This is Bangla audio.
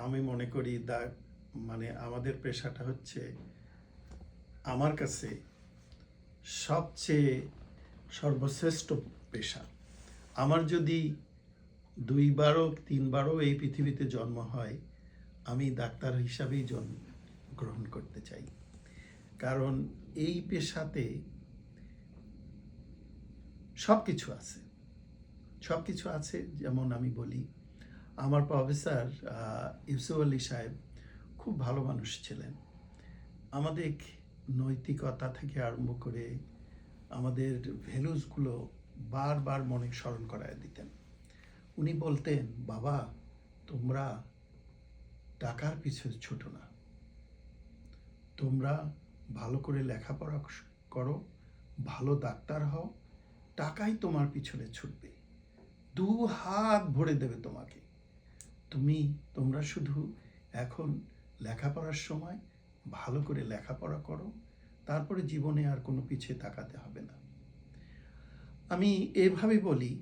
আমি মনে করি মানে আমাদের পেশাটা হচ্ছে আমার কাছে সবচেয়ে সর্বশ্রেষ্ঠ পেশা। আমার যদি 2বারও 3বারও এই পৃথিবীতে জন্ম হয়, আমি ডাক্তার হিসাবেই জন্ম গ্রহণ করতে চাই। কারণ এই পেশাতে সব কিছু আছে। সব কিছু আছে, যেমন আমি বলি, আমার প্রফেসর ইউসুফ আলী সাহেব খুব ভালো মানুষ ছিলেন। আমাদের নৈতিকতা থেকে আরম্ভ করে আমাদের ভ্যালুসগুলো বারবার মনে স্মরণ করায় দিতেন। উনি বলতেন, বাবা, তোমরা টাকার পিছনে ছুটো না, তোমরা ভালো করে লেখাপড়া করো, ভালো ডাক্তার হও, টাকাই তোমার পিছনে ছুটবে, 2 হাত ভরে দেবে তোমাকে। তোমরা শুধু এখন লেখাপড়ার সময় ভালো করে লেখাপড়া করো, তারপরে জীবনে আর কোনো পিছিয়ে তাকাতে হবে না। আমি এভাবে বলি,